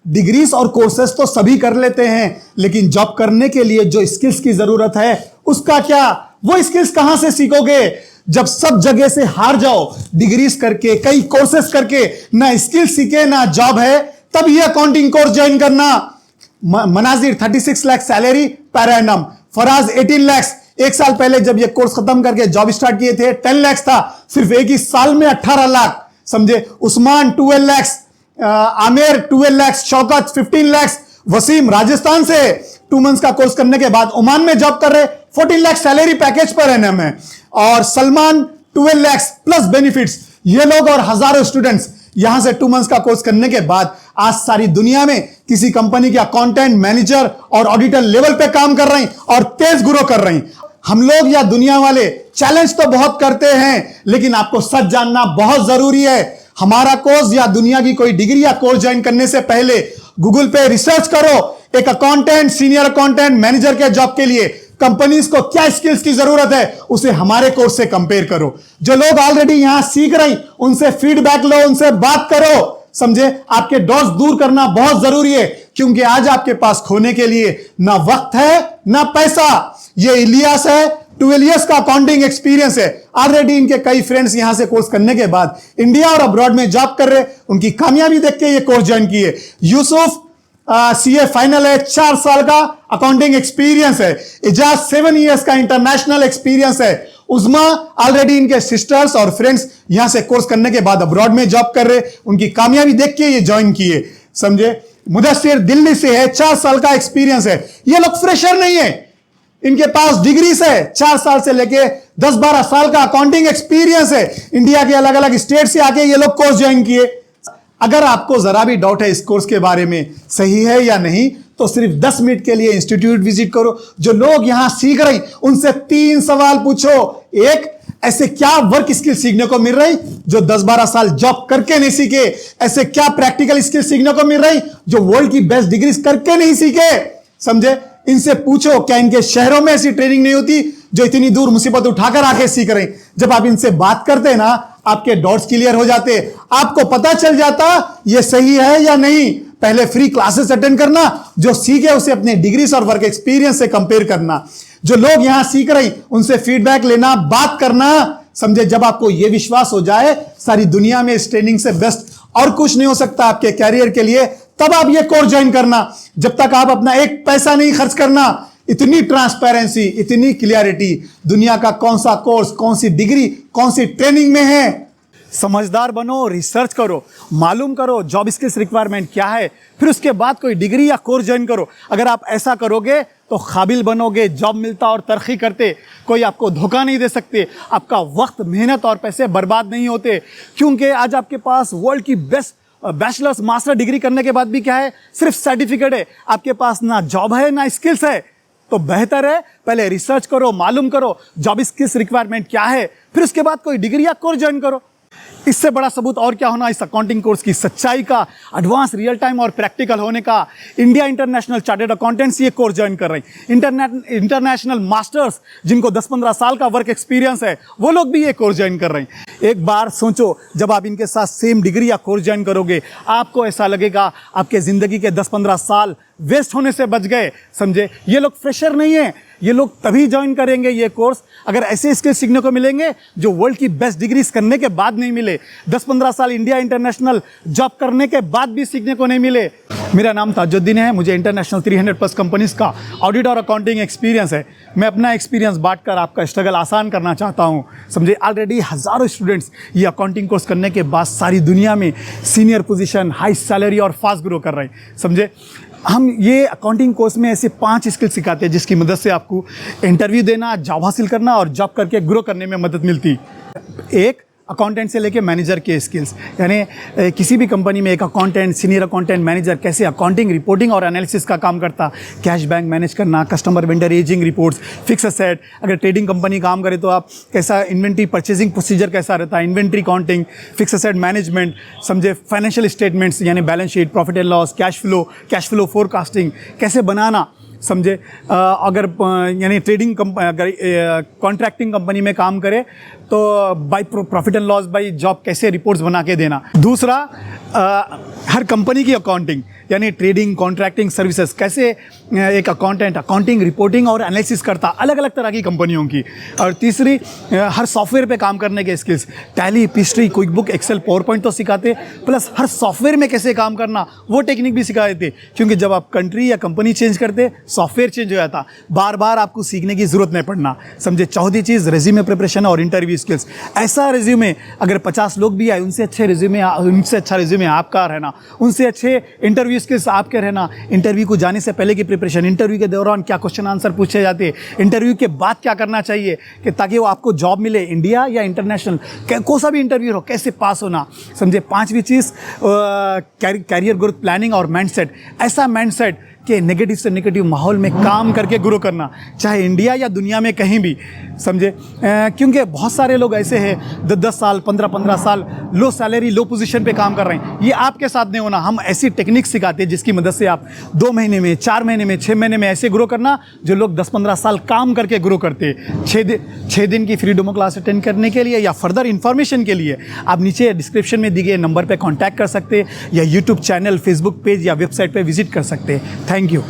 Degrees और courses तो सभी कर लेते हैं, लेकिन जॉब करने के लिए जो स्किल्स की जरूरत है उसका क्या? वो स्किल्स कहां से सीखोगे? जब सब जगह से हार जाओ, डिग्रीज करके, कई कोर्सेज करके, ना स्किल सीखे ना जॉब है, तब ये अकाउंटिंग कोर्स ज्वाइन करना। मनाजिर 36 लाख सैलरी पर एनम, फराज 18 लाख। एक साल पहले जब ये कोर्स खत्म करके जॉब स्टार्ट किए थे 10 लाख था, सिर्फ एक ही साल में 18 लाख। समझे? उस्मान 12 लाख, आमिर 12 लाख, शौकत 15 लाख, वसीम राजस्थान से 2 मंथ्स का कोर्स करने के बाद ओमान में जॉब कर रहे, 14 lakh salary package per annum है। और सलमान 12 लाख प्लस बेनिफिट्स। ये लोग और हजारों स्टूडेंट्स यहां से 2 मंथ्स का कोर्स करने के बाद आज सारी दुनिया में किसी कंपनी के अकाउंटेंट, मैनेजर और ऑडिटर लेवल पे काम कर रहे हैं और तेज ग्रो कर रहे हैं। हम लोग या दुनिया वाले चैलेंज तो बहुत करते हैं, लेकिन आपको सच जानना बहुत जरूरी है। हमारा कोर्स या दुनिया की कोई डिग्री या कोर्स ज्वाइन करने से पहले गूगल पे रिसर्च करो, एक अकाउंटेंट, सीनियर अकाउंटेंट, मैनेजर के जॉब के लिए कंपनीज को क्या स्किल्स की जरूरत है, उसे हमारे कोर्स से कंपेयर करो। जो लोग ऑलरेडी यहां सीख रहे हैं उनसे फीडबैक लो, उनसे बात करो। समझे? आपके डाउट्स दूर करना बहुत जरूरी है, क्योंकि आज आपके पास खोने के लिए ना वक्त है ना पैसा। ये इलियास है, 12 इयर्स का अकाउंटिंग एक्सपीरियंस है। ऑलरेडी इनके कई फ्रेंड्स यहां से कोर्स करने के बाद इंडिया और अब्रॉड में जॉब कर रहे, उनकी कामयाबी देख के ये कोर्स ज्वाइन किए। यूसुफ सीए फाइनल है, 4 साल का अकाउंटिंग एक्सपीरियंस है। इजाज 7 इयर्स का इंटरनेशनल एक्सपीरियंस है। उजमा ऑलरेडी इनके सिस्टर्स और फ्रेंड्स यहां से कोर्स करने के बाद अब्रॉड में जॉब कर रहे, उनकी कामयाबी देख के ये ज्वाइन किए। समझे? मुदस्सिर दिल्ली से है, 4 साल का एक्सपीरियंस है। ये लोग फ्रेशर नहीं है, इनके पास डिग्री है, 4 साल से लेके 10-12 साल का अकाउंटिंग एक्सपीरियंस है। इंडिया के अलग अलग स्टेट से आके ये लोग कोर्स ज्वाइन किए। अगर आपको जरा भी डाउट है इस कोर्स के बारे में सही है या नहीं, तो सिर्फ 10 मिनट के लिए इंस्टीट्यूट विजिट करो। जो लोग यहां सीख रहे उनसे 3 सवाल पूछो। एक, ऐसे क्या वर्क स्किल सीखने को मिल रही जो 10-12 साल जॉब करके नहीं सीखे? ऐसे क्या प्रैक्टिकल स्किल सीखने को मिल रही जो वर्ल्ड की बेस्ट डिग्रीज करके नहीं सीखे? समझे? इनसे पूछो क्या इनके शहरों में ऐसी ट्रेनिंग नहीं होती जो इतनी दूर मुसीबत उठाकर आके सीख रहे? जब आप इनसे बात करते ना, आपके डाउट्स क्लियर हो जाते, आपको पता चल जाता ये सही है या नहीं। पहले फ्री क्लासेस अटेंड करना, जो सीखे उसे अपने डिग्रीज और वर्क एक्सपीरियंस से कंपेयर करना। जो लोग यहां सीख रहे उनसे फीडबैक लेना, बात करना। समझे? जब आपको यह विश्वास हो जाए सारी दुनिया में इस ट्रेनिंग से बेस्ट और कुछ नहीं हो सकता आपके कैरियर के लिए, तब आप ये कोर्स ज्वाइन करना। जब तक आप अपना एक पैसा नहीं खर्च करना। इतनी ट्रांसपेरेंसी, इतनी क्लियरिटी, दुनिया का कौन सा कोर्स, कौन सी डिग्री, कौन सी ट्रेनिंग में है? समझदार बनो, रिसर्च करो, मालूम करो जॉब स्किल्स रिक्वायरमेंट क्या है, फिर उसके बाद कोई डिग्री या कोर्स ज्वाइन करो। अगर आप ऐसा करोगे तो काबिल बनोगे, जॉब मिलता और तरक्की करते, कोई आपको धोखा नहीं दे सकते, आपका वक्त, मेहनत और पैसे बर्बाद नहीं होते। क्योंकि आज आपके पास वर्ल्ड की बेस्ट बैचलर्स, मास्टर डिग्री करने के बाद भी क्या है? सिर्फ सर्टिफिकेट है, आपके पास ना जॉब है ना स्किल्स है। तो बेहतर है पहले रिसर्च करो, मालूम करो जॉब स्किल्स रिक्वायरमेंट क्या है, फिर उसके बाद कोई डिग्री या कोर्स ज्वाइन करो। इससे बड़ा सबूत और क्या होना इस अकाउंटिंग कोर्स की सच्चाई का, एडवांस, रियल टाइम और प्रैक्टिकल होने का। इंडिया इंटरनेशनल चार्टर्ड अकाउंटेंट्स ये कोर्स ज्वाइन कर रहे हैं। इंटरनेशनल मास्टर्स जिनको 10-15 साल का वर्क एक्सपीरियंस है, वो लोग भी ये कोर्स ज्वाइन कर रहे हैं। एक बार सोचो, जब आप इनके साथ सेम डिग्री या कोर्स ज्वाइन करोगे, आपको ऐसा लगेगा आपके जिंदगी के 10-15 साल वेस्ट होने से बच गए। समझे? ये लोग फ्रेशर नहीं है, ये लोग तभी ज्वाइन करेंगे ये कोर्स अगर ऐसे स्किल सीखने को मिलेंगे जो वर्ल्ड की बेस्ट डिग्रीज करने के बाद नहीं मिले, 10-15 साल इंडिया इंटरनेशनल जॉब करने के बाद भी सीखने को नहीं मिले। मेरा नाम ताजुद्दीन है, मुझे इंटरनेशनल 300+ कंपनीज का ऑडिट और अकाउंटिंग एक्सपीरियंस है। मैं अपना एक्सपीरियंस बांटकर आपका स्ट्रगल आसान करना चाहता हूँ। समझे? ऑलरेडी हज़ारों स्टूडेंट्स ये अकाउंटिंग कोर्स करने के बाद सारी दुनिया में सीनियर पोजीशन, हाई सैलरी और फास्ट ग्रो कर रहे हैं। समझे? हम ये अकाउंटिंग कोर्स में ऐसे 5 स्किल सिखाते हैं जिसकी मदद से आपको इंटरव्यू देना, जॉब हासिल करना और जॉब करके ग्रो करने में मदद मिलती। एक, अकाउंटेंट से लेके मैनेजर के स्किल्स, यानी किसी भी कंपनी में एक अकाउंटेंट, सीनियर अकाउंटेंट, मैनेजर कैसे अकाउंटिंग, रिपोर्टिंग और एनालिसिस का काम करता, कैश बैंक मैनेज करना, customer vendor ageing reports, fix asset. अगर ट्रेडिंग कंपनी काम करे तो आप कैसा इन्वेंट्री परचेजिंग प्रोसीजर कैसा रहता है, inventory counting, fix asset management. समझे? फाइनेंशियल स्टेटमेंट्स यानी balance sheet, profit and loss, cash flow forecasting कैसे बनाना। समझे? अगर यानी ट्रेडिंग अगर कॉन्ट्रैक्टिंग कंपनी में काम करे तो by profit and loss by job कैसे रिपोर्ट्स बना के देना। दूसरा, हर कंपनी की अकाउंटिंग, यानी ट्रेडिंग, कॉन्ट्रैक्टिंग सर्विसेज, कैसे एक अकाउंटिंग, रिपोर्टिंग और एनालिसिस करता, अलग अलग तरह की कंपनियों की। और तीसरी हर सॉफ्टवेयर पे काम करने के स्किल्स, टैली, पिस्ट्री, quick book, excel, PowerPoint तो सिखाते, प्लस हर सॉफ्टवेयर में कैसे काम करना वो टेक्निक भी सिखा देते, क्योंकि जब आप कंट्री या कंपनी चेंज करते, सॉफ्टवेयर चेंज हो जाता, बार बार आपको सीखने की जरूरत नहीं पड़ना। समझे। चौथी चीज़ रेज्यूमे प्रिपरेशन और इंटरव्यू स्किल्स। ऐसा रेज्यूमे अगर 50 लोग भी आए, उनसे अच्छा रेज्यूमे आपका रहना, उनसे अच्छे इंटरव्यू स्किल्स आपके रहना। इंटरव्यू को जाने से पहले की प्रिपरेशन, इंटरव्यू के दौरान क्या क्वेश्चन आंसर पूछे जाते, इंटरव्यू के बाद क्या करना चाहिए कि ताकि वो आपको जॉब मिले, इंडिया या इंटरनेशनल, कौन सा भी इंटरव्यू हो, कैसे पास होना। समझे। पांचवी चीज़ कैरियर ग्रोथ प्लानिंग और माइंडसेट। ऐसा माइंडसेट कि नेगेटिव से नेगेटिव माहौल में काम करके ग्रो करना, चाहे इंडिया या दुनिया में कहीं भी। समझे। क्योंकि बहुत सारे लोग ऐसे हैं 10 साल 15 साल लो सैलरी, लो पोजीशन पे काम कर रहे हैं। ये आपके साथ नहीं होना। हम ऐसी टेक्निक सिखाते हैं जिसकी मदद से आप 2 महीने में, 4 महीने में, 6 महीने में ऐसे ग्रो करना जो लोग 10-15 साल काम करके ग्रो करते। 6 दिन की फ्री डेमो क्लास अटेंड करने के लिए या फर्दर इन्फॉर्मेशन के लिए आप नीचे डिस्क्रिप्शन में दिए गए नंबर पर कॉन्टैक्ट कर सकते हैं, या यूट्यूब चैनल, फेसबुक पेज या वेबसाइट पर विजिट कर सकते हैं। Thank you.